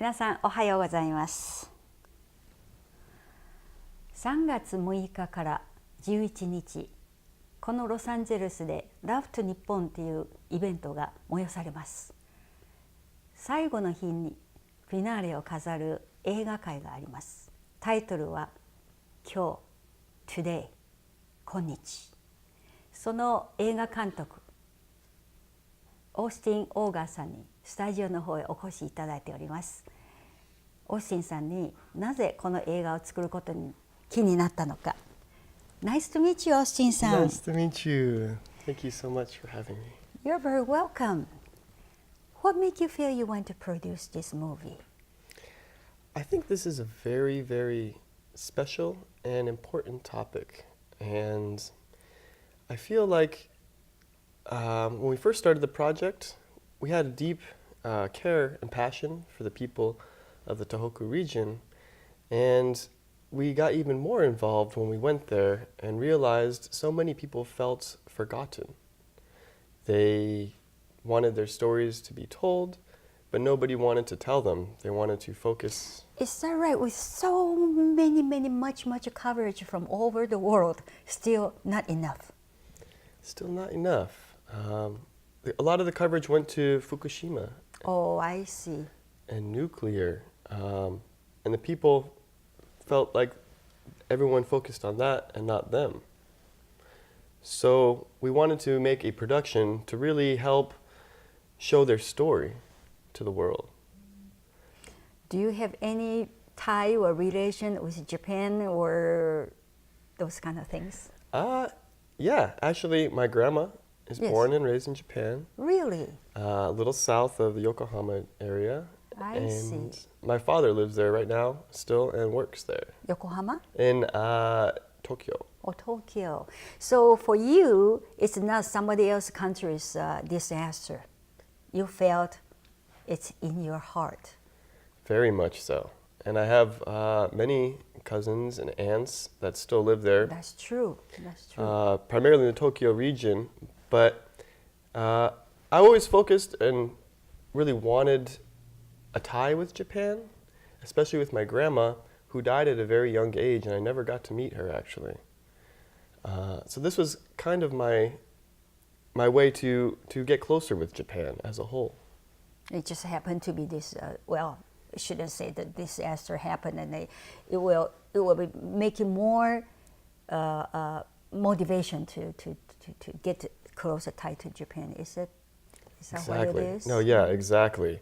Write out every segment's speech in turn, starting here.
皆さんおはようございます。3月6日から11日、このロサンゼルスで Love to Nippon というイベントが催されます。最後の日にフィナーレを飾る映画会があります。タイトルは今日 Today 今日。その映画監督オースティン・オーガーさんにスタジオの方へお越しいただいております。オースティンさんになぜこの映画を作ることに気になったのか。Nice to meet you, オースティンさん。Nice to meet you. Thank you so much for having me. You're very welcome. What made you feel you want to produce this movie? I think this is a very, very special and important topic. And I feel like when we first started the project, we had a deep care and passion for the people of the Tohoku region. And we got even more involved when we went there and realized so many people felt forgotten. They wanted their stories to be told, but nobody wanted to tell them. They wanted to focus. Is that right? With so many, much coverage from all over the world, still not enough. Still not enough. A lot of the coverage went to Fukushima. Oh, I see. And nuclear. And the people felt like everyone focused on that and not them. So we wanted to make a production to really help show their story to the world. Do you have any tie or relation with Japan or those kind of things? Yeah, actually my grandma is born and raised in Japan. Really? A little south of the Yokohama area. I see. My father lives there right now still and works there. Yokohama? In Tokyo. Oh, Tokyo. So for you, it's not somebody else's country's disaster. You felt it's in your heart. Very much so. And I have many cousins and aunts that still live there. That's true. That's true. Primarily in the Tokyo region. But I always focused and really wanted a tie with Japan, especially with my grandma, who died at a very young age, and I never got to meet her, actually. So this was kind of my way to get closer with Japan as a whole. It just happened to be this, I shouldn't say that this disaster happened, and it will be making more motivation to get closer tied to Japan. Is that Exactly. what it is? No, yeah, exactly.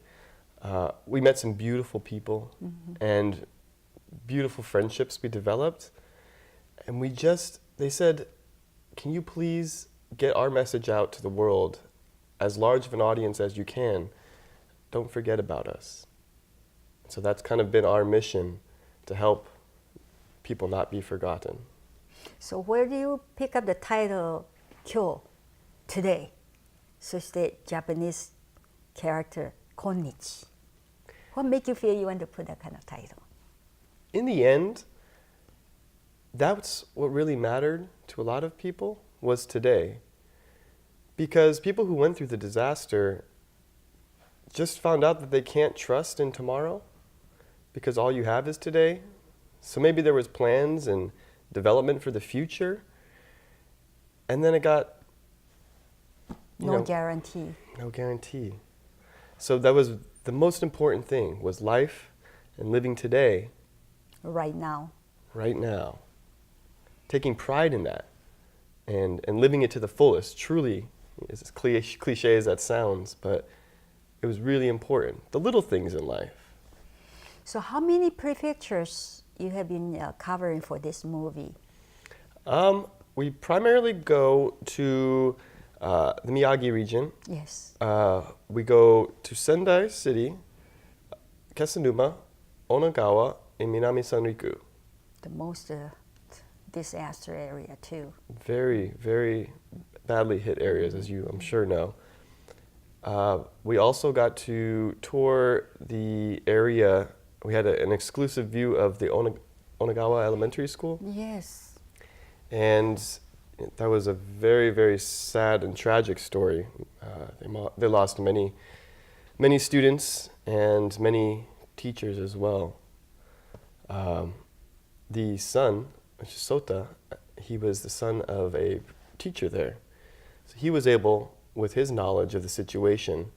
We met some beautiful people and beautiful friendships we developed. And they said, can you please get our message out to the world, as large of an audience as you can? Don't forget about us. So that's kind of been our mission, to help people not be forgotten. So where do you pick up the title, 今日 today? そして Japanese character, 今日. What make you feel you want to put that kind of title? In the end, that's what really mattered to a lot of people, was today. Because people who went through the disaster just found out that they can't trust in tomorrow, because all you have is today. So maybe there was plans and development for the future, and then it got No guarantee. No guarantee. So that was the most important thing, was life and living today. Right now. Right now. Taking pride in that and living it to the fullest, truly, as cliche as that sounds, but it was really important. The little things in life. So how many prefectures you have been covering for this movie? We primarily go to the Miyagi region. Yes. We go to Sendai City, Kesanuma, Onagawa, and Minami Sanriku. The most disaster area too. Very, very badly hit areas, as you I'm sure know. We also got to tour the area. We had an exclusive view of the Onagawa Elementary School. Yes. And that was a very, very sad and tragic story. They lost many students and many teachers as well. The son, which is Sota, he was the son of a teacher there. So he was able, with his knowledge of the situation,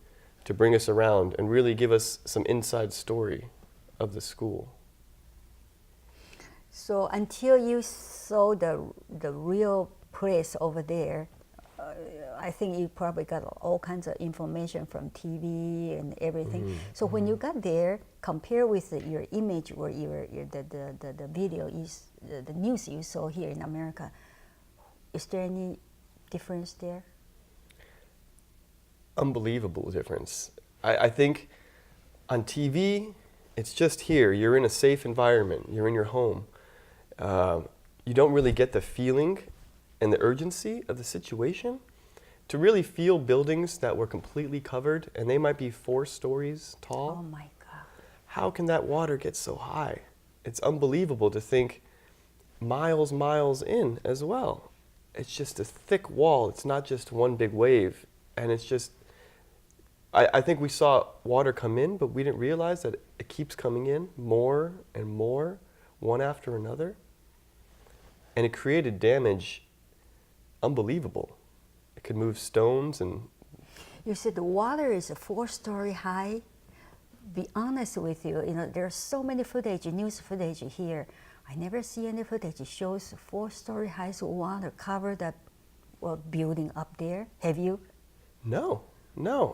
to bring us around and really give us some inside story of the school. So until you saw the real place over there, I think you probably got all kinds of information from TV and everything. So when you got there, compare with your image or the video the news you saw here in America. Is there any difference there? Unbelievable difference. I think on TV, it's just here. You're in a safe environment. You're in your home. You don't really get the feeling and the urgency of the situation. To really feel buildings that were completely covered, and they might be 4 stories tall. Oh my God. How can that water get so high? It's unbelievable to think miles in as well. It's just a thick wall. It's not just one big wave. And it's just, I think we saw water come in, but we didn't realize that it keeps coming in more and more, one after another. And it created damage unbelievable. It could move stones and... You said the water is a 4-story high. Be honest with you, there's so many footage, news footage here. I never see any footage that shows 4-story high water covered that building up there. Have you? No.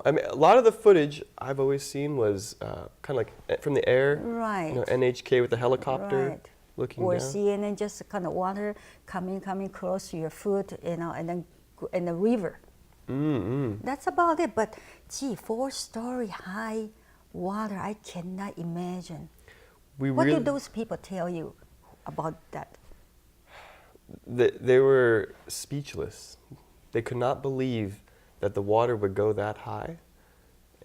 I mean, a lot of the footage I've always seen was kind of like from the air. Right. NHK with the helicopter. Right. Looking or down. CNN, just kind of water coming close to your foot, and then in the river. That's about it. But gee, 4-story high water, I cannot imagine. What did those people tell you about that? They were speechless. They could not believe that the water would go that high.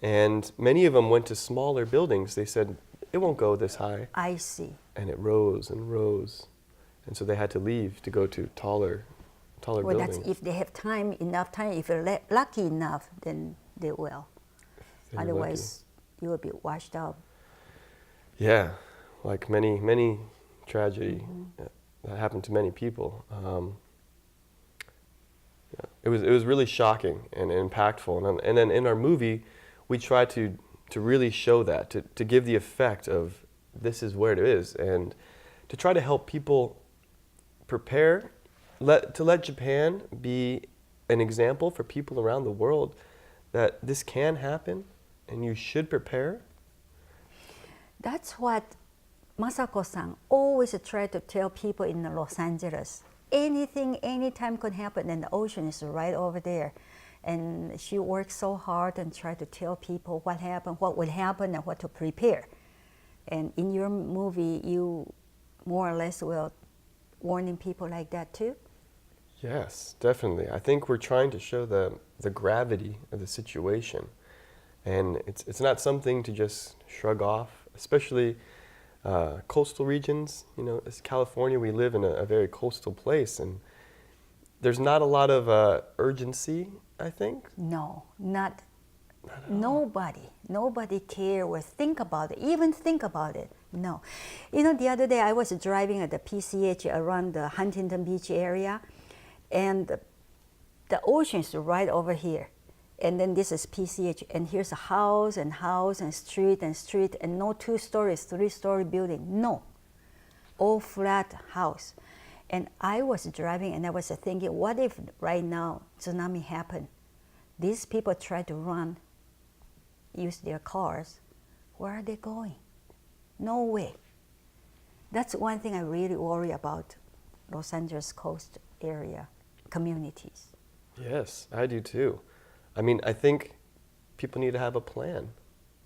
And many of them went to smaller buildings. They said, it won't go this high. I see. And it rose and rose. And so they had to leave to go to taller buildings. That's if they have enough time. If you're lucky enough, then they will. Otherwise, you will be washed out. Yeah, like many tragedy that happened to many people. It was really shocking and impactful. And then in our movie, we try to really show that, to give the effect of this is where it is, and to try to help people prepare, to let Japan be an example for people around the world that this can happen and you should prepare. That's what Masako-san always tried to tell people in Los Angeles. Anything, anytime could happen, and the ocean is right over there. And she worked so hard and tried to tell people what happened, what would happen, and what to prepare. And in your movie, you more or less were warning people like that too? Yes, definitely. I think we're trying to show the gravity of the situation. And it's not something to just shrug off, especially coastal regions. As California, we live in a very coastal place, and there's not a lot of urgency, I think. No, not nobody care or think about it, even think about it. No. The other day I was driving at the PCH around the Huntington Beach area, and the ocean is right over here. And then this is PCH, and here's a house and street, and no 2 stories, 3-story building, no. All flat house. And I was driving and I was thinking, what if right now tsunami happened? These people try to run, use their cars. Where are they going? No way. That's one thing I really worry about Los Angeles coast area communities. Yes, I do too. I mean, I think people need to have a plan.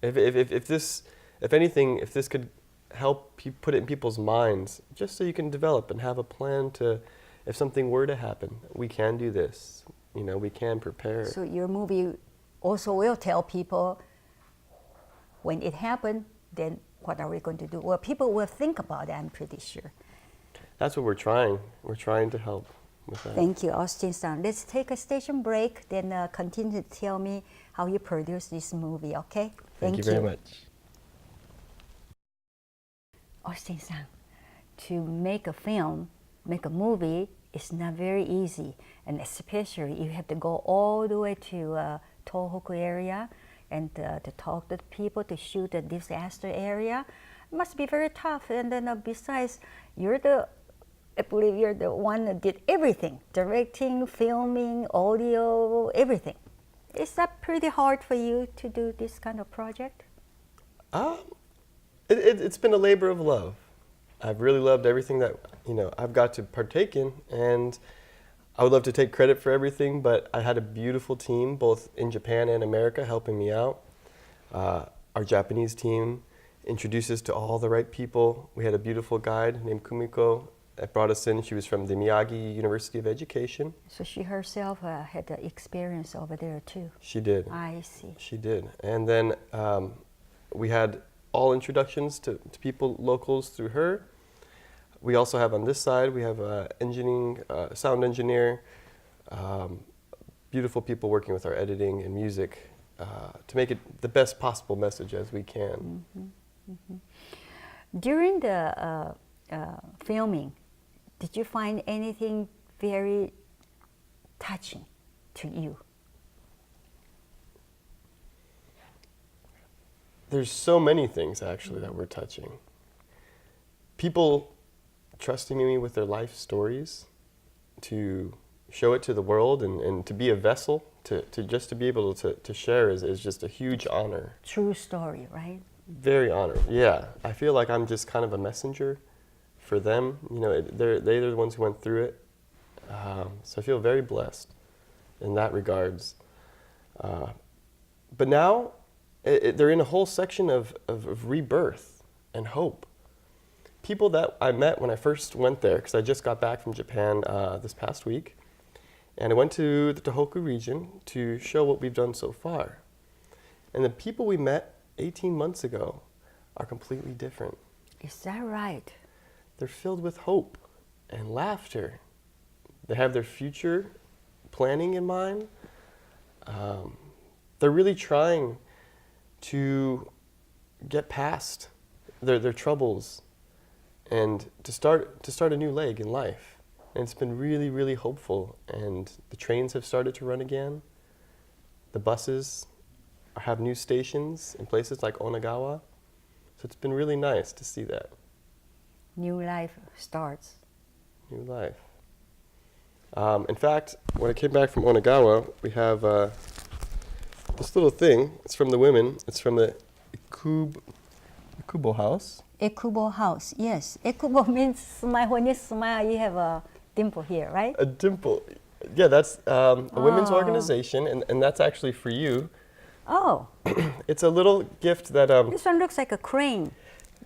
If this could help put it in people's minds, just so you can develop and have a plan to, if something were to happen, we can do this. We can prepare. So your movie also will tell people when it happened, then what are we going to do? Well, people will think about it, I'm pretty sure. That's what we're trying. We're trying to help with that. Thank you, Austin-san. Let's take a station break, then continue to tell me how you produced this movie, okay? Thank you very much. Austin-san, to make a film, make a movie, it's not very easy. And especially you have to go all the way to Tohoku area and to talk to people, to shoot a disaster area. It must be very tough. And then besides, I believe you're the one that did everything, directing, filming, audio, everything. Is that pretty hard for you to do this kind of project? It's been a labor of love. I've really loved everything that I've got to partake in, and I would love to take credit for everything, but I had a beautiful team, both in Japan and America, helping me out. Our Japanese team introduced us to all the right people. We had a beautiful guide named Kumiko that brought us in. She was from the Miyagi University of Education. So she herself had the experience over there too. She did. I see. She did. And then we had all introductions to people, locals, through her. We also have on this side, we have sound engineer, beautiful people working with our editing and music to make it the best possible message as we can. Mm-hmm. Mm-hmm. During the filming, did you find anything very touching to you? There's so many things actually that were touching. People trusting me with their life stories to show it to the world and to be a vessel, to just to be able to share is just a huge honor. True story, right? Very honored, yeah. I feel like I'm just kind of a messenger for them. They're the ones who went through it. So I feel very blessed in that regards. But now, they're in a whole section of rebirth and hope. People that I met when I first went there, because I just got back from Japan this past week, and I went to the Tohoku region to show what we've done so far. And the people we met 18 months ago are completely different. Is that right? They're filled with hope and laughter. They have their future planning in mind. They're really trying to get past their troubles and to start a new leg in life. And it's been really, really hopeful. And the trains have started to run again. The buses have new stations in places like Onagawa. So it's been really nice to see that. New life starts. New life. In fact, when I came back from Onagawa, we have this little thing. It's from the women. It's from the Ikubo house. Ikubo house, yes. Ikubo means smile. When you smile, you have a dimple here, right? A dimple. Yeah, that's a women's organization, and that's actually for you. Oh. It's a little gift that... This one looks like a crane.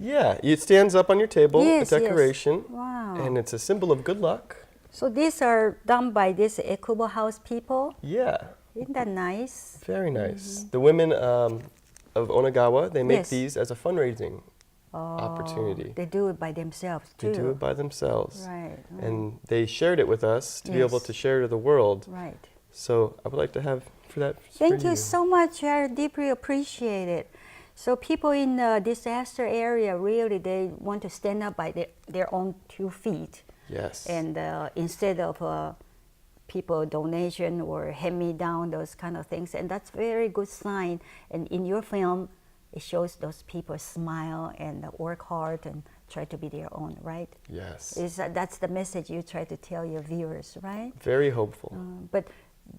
Yeah, it stands up on your table, yes, a decoration. Yes. Wow. And it's a symbol of good luck. So these are done by this Ikubo house people? Yeah. Isn't that nice? Very nice. Mm-hmm. The women of Onagawa, they make these as a fundraising opportunity. They do it by themselves too. They do it by themselves. Right. And they shared it with us to be able to share to the world. Right. So I would like to have for that. Thank you so much. I deeply appreciate it. So people in the disaster area, really, they want to stand up by their own 2 feet. Yes. And instead of people donation or hand-me-down, those kind of things. And that's a very good sign. And in your film, it shows those people smile and work hard and try to be their own, right? Yes. That's the message you try to tell your viewers, right? Very hopeful. But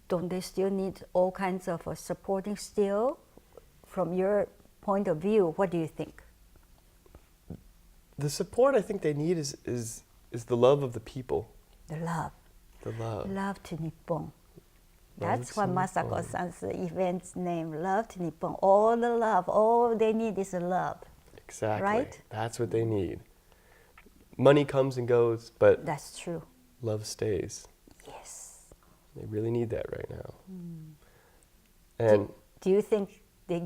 don't they still need all kinds of supporting still? From your point of view, what do you think? The support I think they need is the love of the people. The love. The love. Love to Nippon. That's what Masako-san's event's name, Love to Nippon. All the love, all they need is love. Exactly. Right? That's what they need. Money comes and goes, but that's true. Love stays. Yes. They really need that right now. And do you think they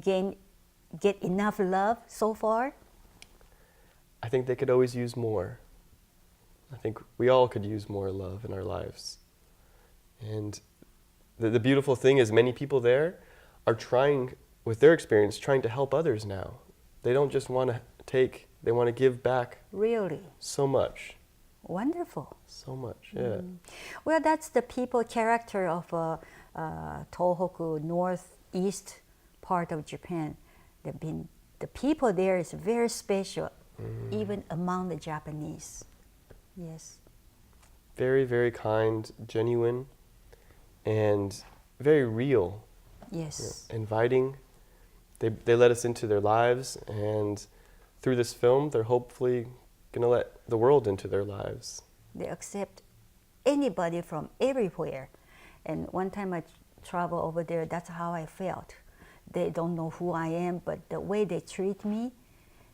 get enough love so far? I think they could always use more. I think we all could use more love in our lives. And the beautiful thing is many people there are trying, with their experience, trying to help others now. They don't just want to take They want to give back Really? so much. Wonderful. So much, yeah. Well, that's the people character of Tohoku, northeast part of Japan. The people there is very special, even among the Japanese. Yes. Very, very kind, genuine, and very real. Yes. Inviting. They let us into their lives, and through this film, they're hopefully going to let the world into their lives. They accept anybody from everywhere. And one time I traveled over there, that's how I felt. They don't know who I am, but the way they treat me,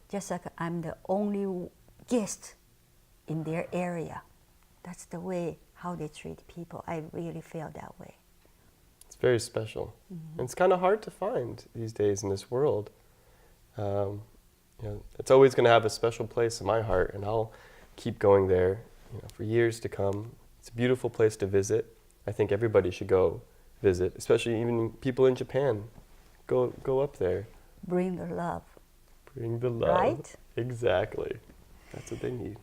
just like I'm the only guest in their area. That's the way how they treat people. I really feel that way. It's very special. And it's kind of hard to find these days in this world. It's always going to have a special place in my heart, and I'll keep going there for years to come. It's a beautiful place to visit. I think everybody should go visit, especially even people in Japan. Go up there. Bring the love. Bring the love. Right? Exactly. That's what they need.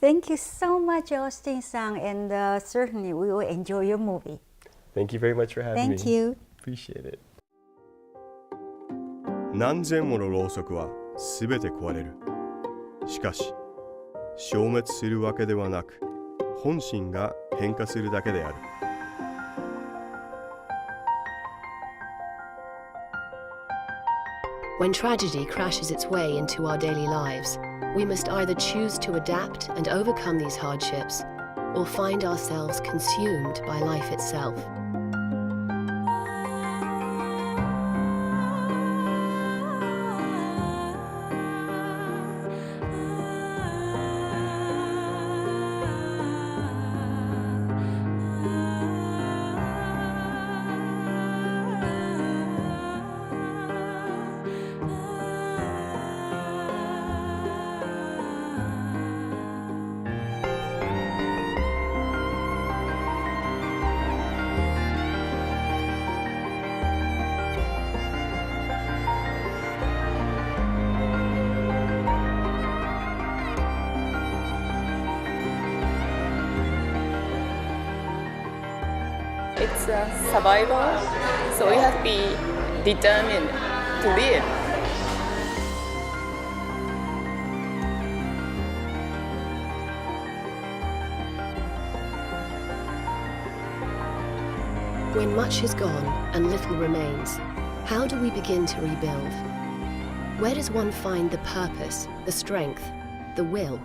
Thank you so much, Austin-san, and certainly we will enjoy your movie. Thank you very much for having me. Thank you. Appreciate it. 何千ものろうそくはすべて壊れる。しかし、消滅するわけではなく、本心が変化するだけである。When tragedy crashes its way into our daily lives, we must either choose to adapt and overcome these hardships, or find ourselves consumed by life itself. It's a survival, so we have to be determined to live. When much is gone and little remains, how do we begin to rebuild? Where does one find the purpose, the strength, the will